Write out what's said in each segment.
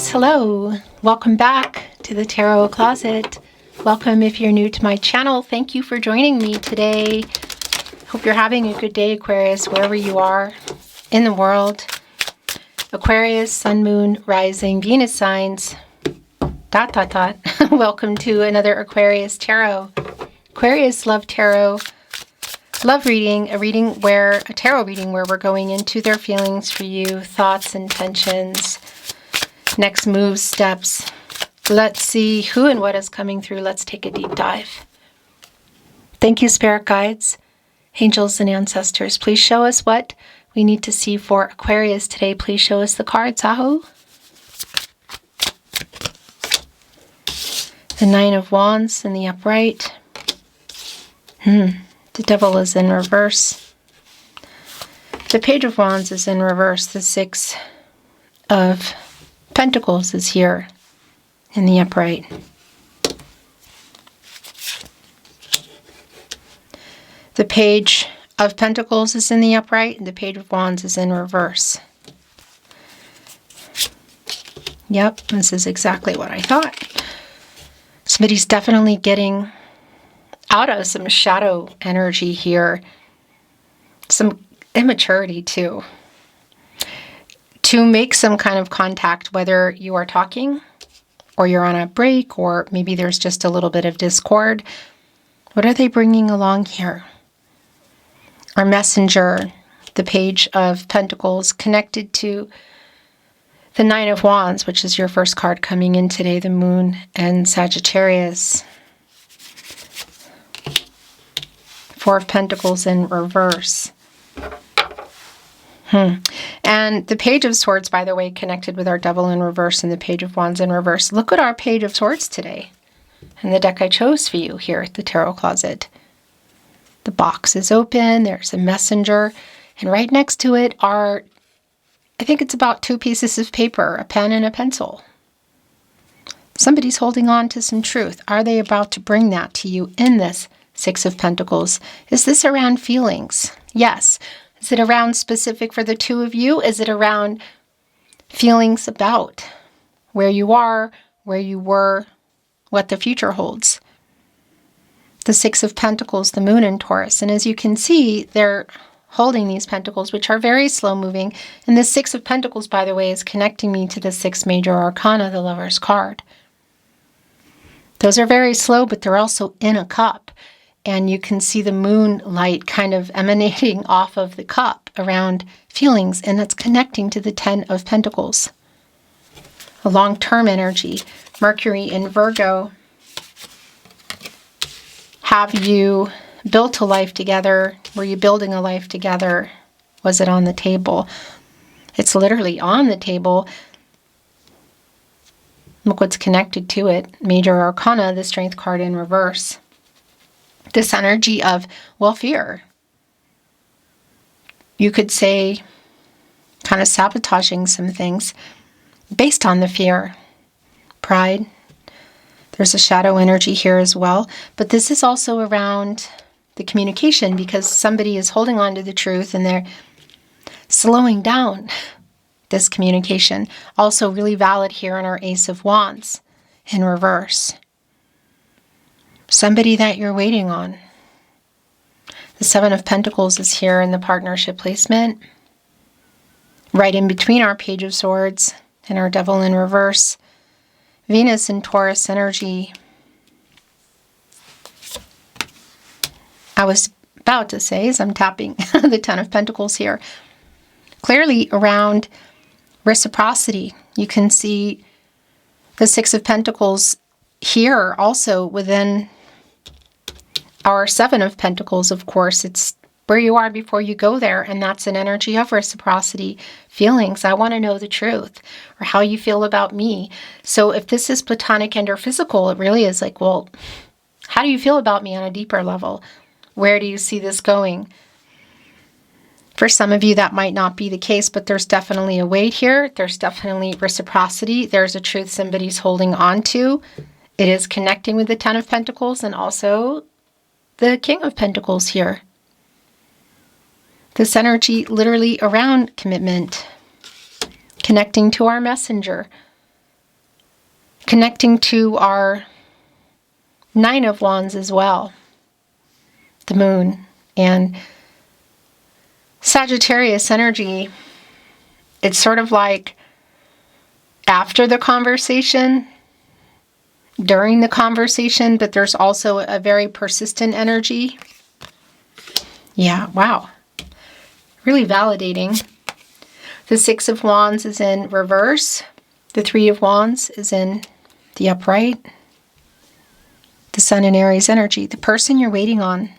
Aquarius, hello. Welcome back to the Tarot Closet. Welcome if you're new to my channel. Thank you for joining me today. Hope you're having a good day, Aquarius, wherever you are in the world. Aquarius, Sun, Moon, Rising, Venus signs, ... Welcome to another Aquarius Tarot. Aquarius Love Tarot Love Reading, a tarot reading where we're going into their feelings for you, thoughts, intentions, next moves, steps. Let's see who and what is coming through. Let's take a deep dive. Thank you, spirit guides, angels, and ancestors. Please show us what we need to see for Aquarius today. Please show us the cards, Aho. The Nine of Wands in the upright. The Devil is in reverse. The Page of Wands is in reverse. The Six of Pentacles is here in the upright. The Page of Pentacles is in the upright, and the Page of Wands is in reverse. Yep, this is exactly what I thought. Somebody's definitely getting out of some shadow energy here. Some immaturity too. To make some kind of contact, whether you are talking or you're on a break or maybe there's just a little bit of discord. What are they bringing along here? Our messenger, the Page of Pentacles, connected to the Nine of Wands, which is your first card coming in today, the Moon and Sagittarius. Four of Pentacles in reverse. And the Page of Swords, by the way, connected with our Devil in reverse and the Page of Wands in reverse. Look at our Page of Swords today and the deck I chose for you here at the Tarot Closet. The box is open. There's a messenger. And right next to it are, I think it's about two pieces of paper, a pen and a pencil. Somebody's holding on to some truth. Are they about to bring that to you in this Six of Pentacles? Is this around feelings? Yes. Is it around specific for the two of you? Is it around feelings about where you are, where you were, what the future holds? The Six of Pentacles, the Moon in Taurus. And as you can see, they're holding these pentacles, which are very slow moving. And the Six of Pentacles, by the way, is connecting me to the Six Major Arcana, the Lover's card. Those are very slow, but they're also in a cup. And you can see the moonlight kind of emanating off of the cup around feelings, and that's connecting to the Ten of Pentacles. A long-term energy. Mercury in Virgo. Have you built a life together? Were you building a life together? Was it on the table? It's literally on the table. Look what's connected to it. Major Arcana, the Strength card in reverse. This energy of, well, fear. You could say kind of sabotaging some things based on the fear. Pride. There's a shadow energy here as well. But this is also around the communication because somebody is holding on to the truth and they're slowing down this communication. Also really valid here on our Ace of Wands in reverse. Somebody that you're waiting on. The Seven of Pentacles is here in the partnership placement. Right in between our Page of Swords and our Devil in reverse. Venus in Taurus energy. I was about to say, as I'm tapping the Ten of Pentacles here, clearly around reciprocity. You can see the Six of Pentacles here also within our Seven of Pentacles. Of course, it's where you are before you go there, and that's an energy of reciprocity. Feelings, I want to know the truth, or how you feel about me. So if this is platonic and or physical, it really is like, well, how do you feel about me on a deeper level? Where do you see this going? For some of you, that might not be the case, but there's definitely a weight here. There's definitely reciprocity. There's a truth somebody's holding on to. It is connecting with the Ten of Pentacles and also the King of Pentacles here. This energy literally around commitment, connecting to our messenger, Connecting to our Nine of Wands as well. The moon and Sagittarius energy. It's sort of like after the conversation, during the conversation, but there's also a very persistent energy. Yeah, wow. Really validating. The Six of Wands is in reverse. The Three of Wands is in the upright. The Sun and Aries energy. The person you're waiting on.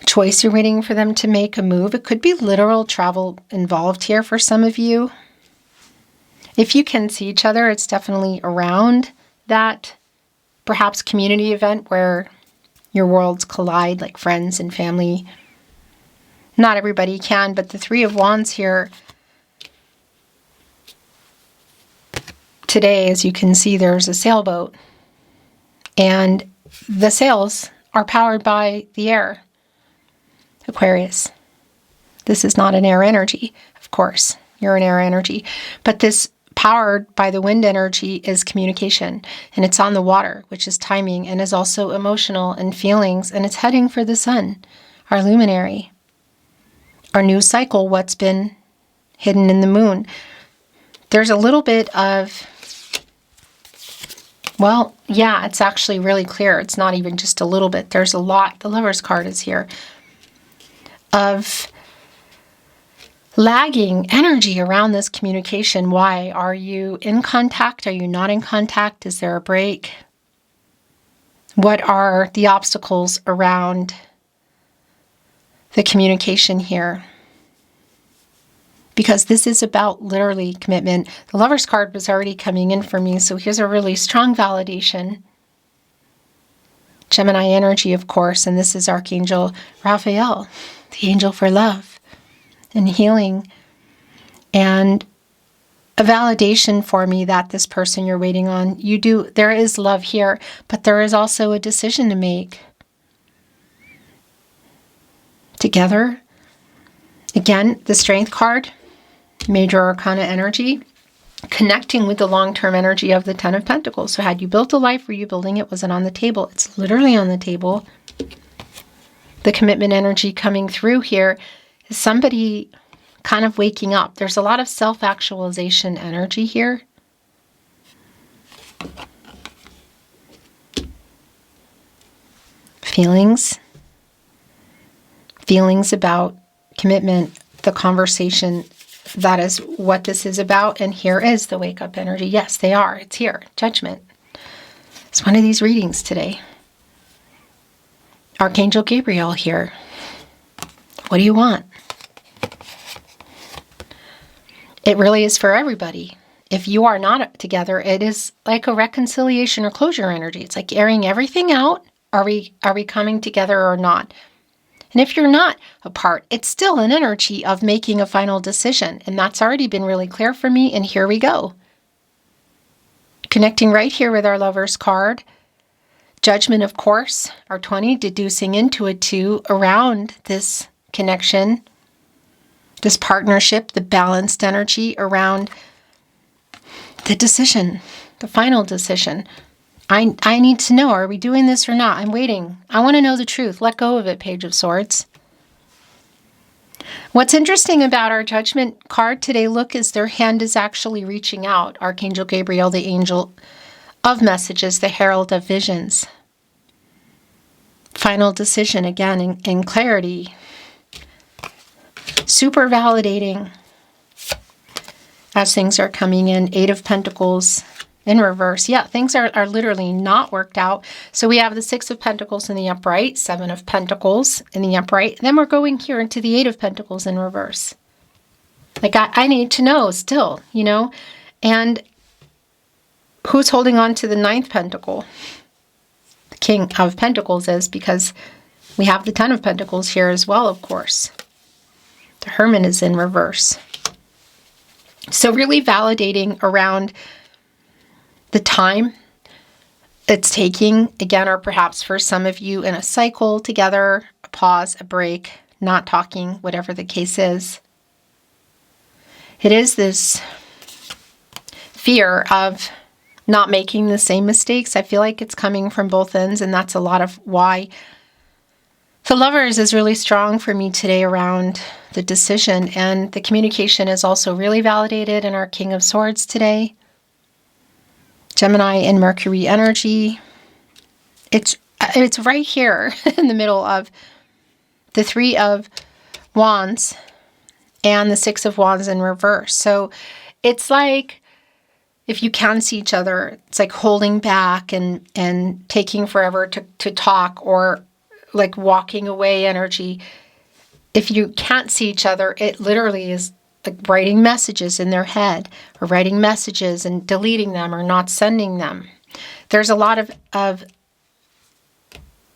A choice you're waiting for them to make, a move. It could be literal travel involved here for some of you. If you can see each other, it's definitely around that perhaps community event where your worlds collide, like friends and family. Not everybody can, but the Three of Wands here today, as you can see, there's a sailboat. And the sails are powered by the air. Aquarius. This is not an air energy, of course. You're an air energy. But this powered by the wind energy is communication. And it's on the water, which is timing and is also emotional and feelings. And it's heading for the sun, our luminary. Our new cycle, what's been hidden in the moon. There's a little bit of, well, yeah, it's actually really clear. It's not even just a little bit. There's a lot. The Lover's card is here. Of lagging energy around this communication. Why? Are you in contact? Are you not in contact? Is there a break? What are the obstacles around the communication here? Because this is about literally commitment. The Lover's card was already coming in for me, so here's a really strong validation. Gemini energy, of course, and this is Archangel Raphael, the angel for love and healing. And a validation for me that this person you're waiting on, there is love here, but there is also a decision to make. Together, again, the Strength card, Major Arcana energy, connecting with the long-term energy of the Ten of Pentacles. So had you built a life, were you building it? Was it on the table? It's literally on the table. The commitment energy coming through here is somebody kind of waking up. There's a lot of self-actualization energy here. Feelings about commitment, the conversation. That is what this is about. And here is the wake-up energy. Yes, they are. It's here. Judgment. It's one of these readings today. Archangel Gabriel here. What do you want? It really is for everybody. If you are not together, it is like a reconciliation or closure energy. It's like airing everything out. Are we coming together or not? And if you're not apart, it's still an energy of making a final decision. And that's already been really clear for me. And here we go. Connecting right here with our Lover's card. Judgment, of course, our 20, deducing into a 2 around this connection, this partnership, the balanced energy around the decision, the final decision. I need to know, are we doing this or not? I'm waiting. I want to know the truth. Let go of it, Page of Swords. What's interesting about our Judgment card today, look, is their hand is actually reaching out. Archangel Gabriel, the angel of messages, the herald of visions. Final decision, again, in clarity. Super validating as things are coming in. 8 of Pentacles. In reverse, yeah, things are literally not worked out. So we have the 6 of Pentacles in the upright, 7 of Pentacles in the upright. Then we're going here into the 8 of Pentacles in reverse. Like, I need to know still, you know? And who's holding on to the 9th Pentacle? The King of Pentacles is, because we have the 10 of Pentacles here as well, of course. The Hermit is in reverse. So really validating around the time it's taking, again, or perhaps for some of you in a cycle together, a pause, a break, not talking, whatever the case is. It is this fear of not making the same mistakes. I feel like it's coming from both ends, and that's a lot of why the Lovers is really strong for me today around the decision, and the communication is also really validated in our King of Swords today. Gemini and Mercury energy. It's right here in the middle of the Three of Wands and the Six of Wands in reverse. So it's like, if you can see each other, it's like holding back and taking forever to talk, or like walking away energy. If you can't see each other, it literally is like writing messages in their head, or writing messages and deleting them or not sending them. There's a lot of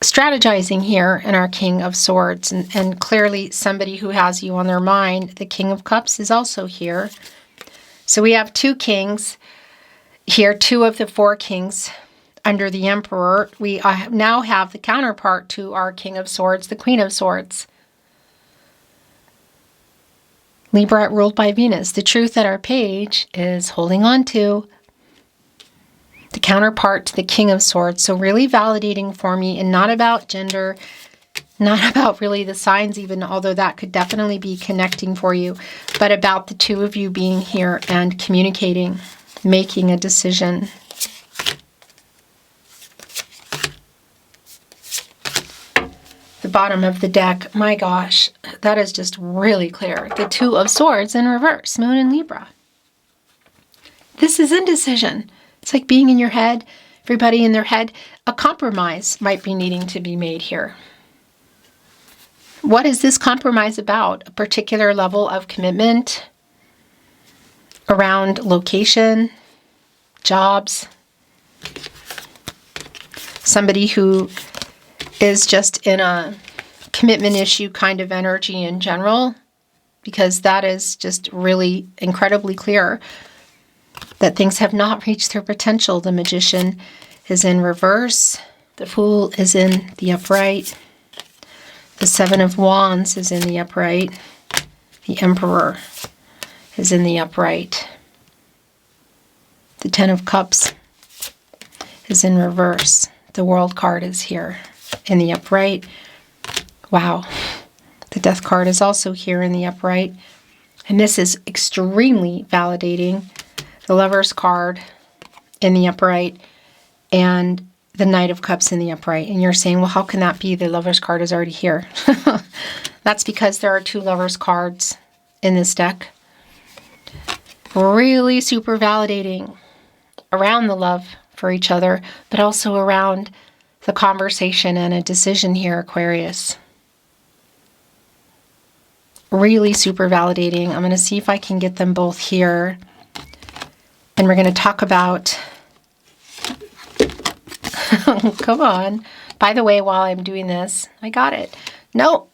strategizing here in our King of Swords, and clearly somebody who has you on their mind. The King of Cups is also here. So we have two kings here, two of the four kings under the Emperor. We now have the counterpart to our King of Swords, the Queen of Swords. Libra ruled by Venus. The truth at our page is holding on to the counterpart to the King of Swords. So really validating for me, and not about gender, not about really the signs even, although that could definitely be connecting for you, but about the two of you being here and communicating, making a decision. The bottom of the deck, my gosh, that is just really clear. The Two of Swords in reverse, Moon in Libra. This is indecision. It's like being in your head, everybody in their head. A compromise might be needing to be made here. What is this compromise about? A particular level of commitment around location, jobs, somebody who is just in a commitment issue kind of energy in general, because that is just really incredibly clear that things have not reached their potential. The Magician is in reverse. The Fool is in the upright. The Seven of Wands is in the upright. The Emperor is in the upright. The Ten of Cups is in reverse. The World card is here in the upright. Wow. The Death card is also here in the upright. And this is extremely validating. The Lover's card in the upright and the Knight of Cups in the upright. And you're saying, well, how can that be? The Lover's card is already here. That's because there are two Lover's cards in this deck. Really super validating around the love for each other, but also around the conversation and a decision here, Aquarius. Really super validating. I'm going to see if I can get them both here. And we're going to talk about... Come on. By the way, while I'm doing this, I got it. No.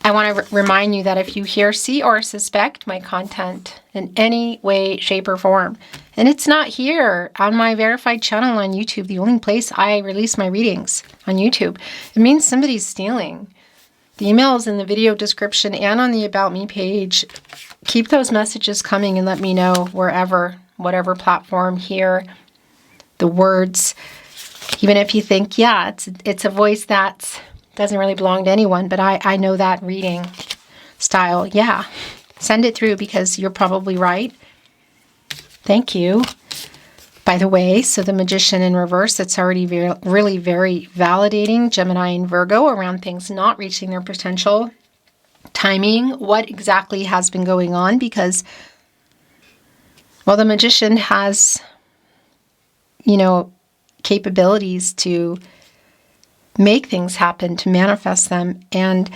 I want to remind you that if you hear, see, or suspect my content in any way, shape, or form, and it's not here on my verified channel on YouTube, the only place I release my readings on YouTube, it means somebody's stealing. The email is in the video description and on the About Me page. Keep those messages coming and let me know wherever, whatever platform here, the words, even if you think, yeah, it's a voice that doesn't really belong to anyone, but I know that reading style. Yeah, send it through because you're probably right. Thank you. By the way, so the Magician in reverse, that's already really very validating. Gemini and Virgo around things not reaching their potential. Timing, what exactly has been going on? Because, well, the Magician has, you know, capabilities to make things happen, to manifest them, and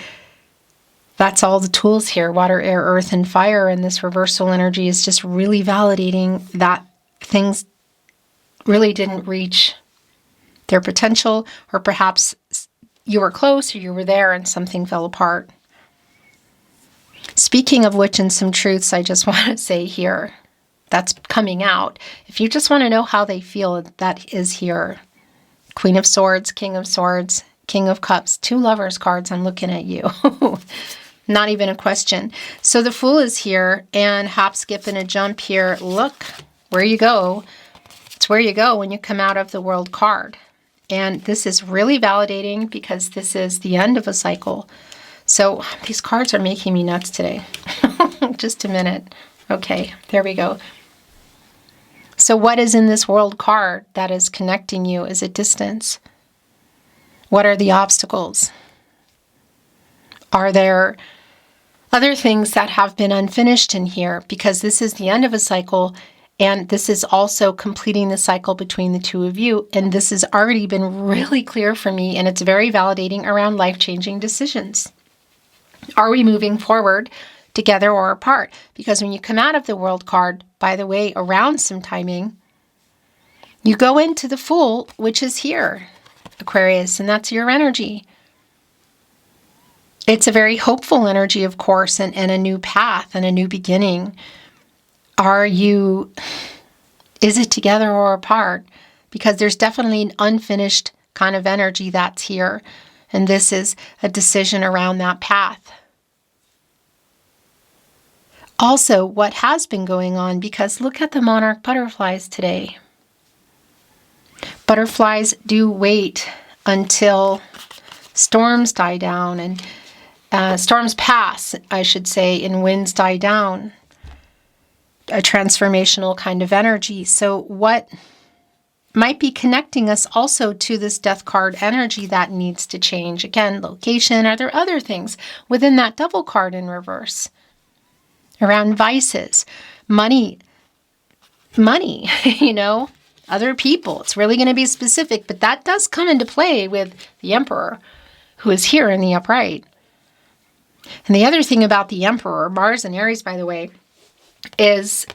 that's all the tools here. Water, air, earth, and fire, and this reversal energy is just really validating that things really didn't reach their potential, or perhaps you were close or you were there and something fell apart. Speaking of which, and some truths I just want to say here that's coming out. If you just want to know how they feel, that is here. Queen of Swords, King of Swords, King of Cups, two Lovers cards. I'm looking at you. Not even a question. So the Fool is here, and hop, skip, and a jump here. Look, where you go. It's where you go when you come out of the World card. And this is really validating because this is the end of a cycle. So these cards are making me nuts today. Just a minute. Okay, there we go. So what is in this World card that is connecting you? Is it distance? What are the obstacles? Are there other things that have been unfinished in here? Because this is the end of a cycle, and this is also completing the cycle between the two of you. And this has already been really clear for me, and it's very validating around life-changing decisions. Are we moving forward together or apart? Because when you come out of the World card, by the way, around some timing, you go into the Fool, which is here, Aquarius, and that's your energy. It's a very hopeful energy, of course, and a new path and a new beginning. Is it together or apart? Because there's definitely an unfinished kind of energy that's here. And this is a decision around that path. Also, what has been going on, because look at the monarch butterflies today. Butterflies do wait until storms die down and storms pass, I should say, and winds die down. A transformational kind of energy. So what might be connecting us also to this death card energy that needs to change? Again, location. Are there other things within that Devil card in reverse? Around vices, money, other people. It's really going to be specific, but that does come into play with the Emperor, who is here in the upright. And the other thing about the Emperor, Mars and Aries, by the way, is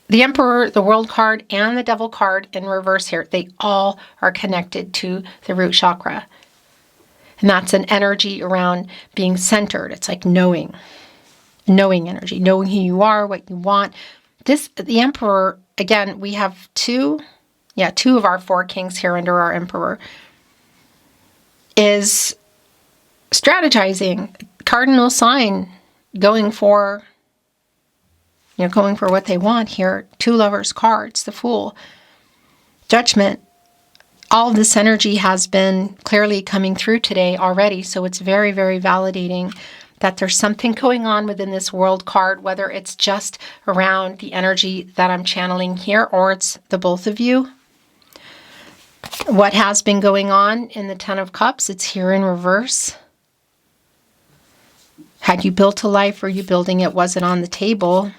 the Emperor, the World card, and the Devil card in reverse here. They all are connected to the root chakra. And that's an energy around being centered. It's like knowing energy, knowing who you are, what you want. The Emperor, again, we have two of our four kings here under our Emperor, is strategizing, cardinal sign, going for what they want here. Two Lovers cards, the Fool, Judgment. All of this energy has been clearly coming through today already, so it's very, very validating that there's something going on within this World card, whether it's just around the energy that I'm channeling here or it's the both of you. What has been going on in the Ten of Cups, it's here in reverse. Had you built a life? Were you building it? Was it on the table?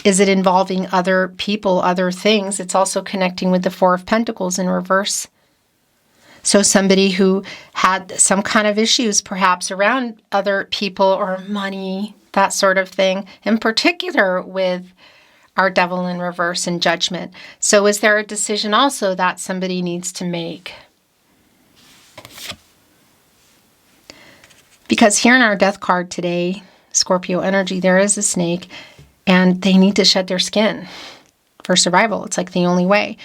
Is it involving other people, other things? It's also connecting with the Four of Pentacles in reverse. So somebody who had some kind of issues perhaps around other people or money, that sort of thing, in particular with our Devil in reverse and Judgment. So is there a decision also that somebody needs to make? Because here in our Death card today, Scorpio energy, there is a snake, and they need to shed their skin for survival. It's like the only way.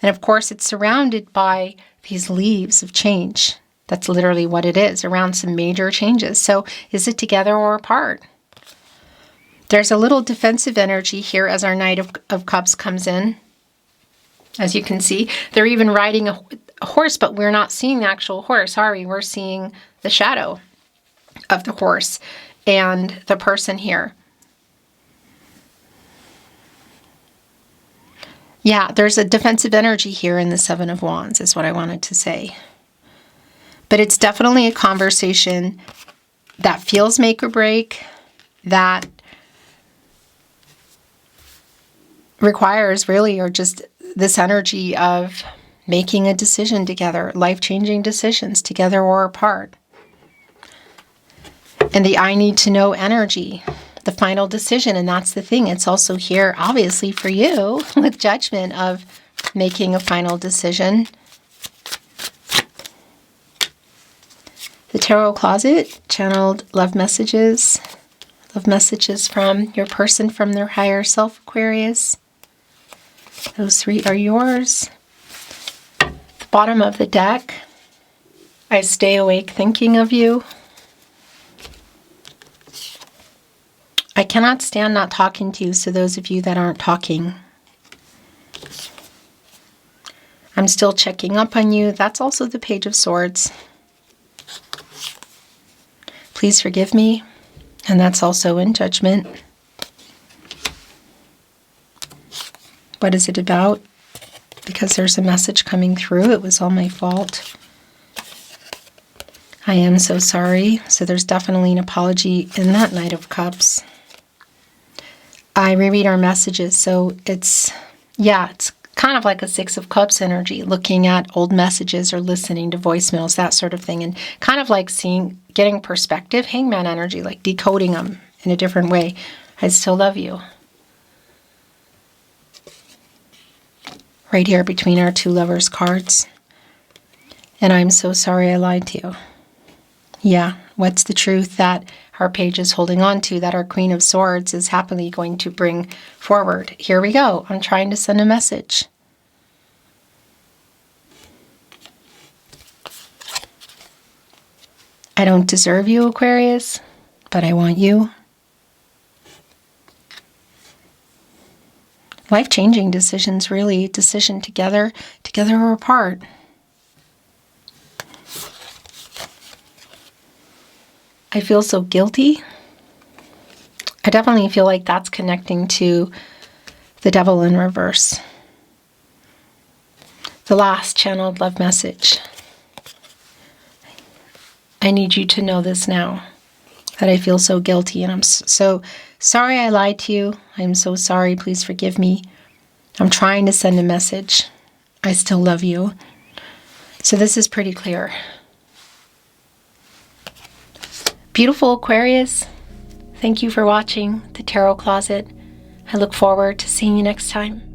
And of course, it's surrounded by these leaves of change. That's literally what it is, around some major changes. So is it together or apart? There's a little defensive energy here as our Knight of Cups comes in. As you can see, they're even riding a horse, but we're not seeing the actual horse, are we? We're seeing the shadow of the horse and the person here. Yeah, there's a defensive energy here in the Seven of Wands, is what I wanted to say. But it's definitely a conversation that feels make or break, that requires really, or just this energy of making a decision together, life-changing decisions together or apart. And the I need to know energy, the final decision. And that's the thing. It's also here, obviously, for you with Judgment of making a final decision. The Tarot Closet, channeled love messages from your person from their higher self, Aquarius. Those three are yours. The bottom of the deck, I stay awake thinking of you. I cannot stand not talking to you, so those of you that aren't talking. I'm still checking up on you. That's also the Page of Swords. Please forgive me. And that's also in Judgment. What is it about? Because there's a message coming through. It was all my fault. I am so sorry. So there's definitely an apology in that Knight of Cups. I reread our messages, so it's kind of like a Six of Cups energy, looking at old messages or listening to voicemails, that sort of thing, and kind of like getting perspective, Hangman energy, like decoding them in a different way. I still love you. Right here between our two lovers cards. And I'm so sorry I lied to you. Yeah, what's the truth that our page is holding on to, that our Queen of Swords is happily going to bring forward? Here we go. I'm trying to send a message. I don't deserve you, Aquarius, but I want you. Life-changing decisions, really. Decision together or apart. I feel so guilty. I definitely feel like that's connecting to the Devil in reverse. The last channeled love message. I need you to know this now, that I feel so guilty, and I'm so sorry I lied to you. I'm so sorry. Please forgive me. I'm trying to send a message. I still love you. So this is pretty clear. Beautiful Aquarius, thank you for watching the Tarot Closet. I look forward to seeing you next time.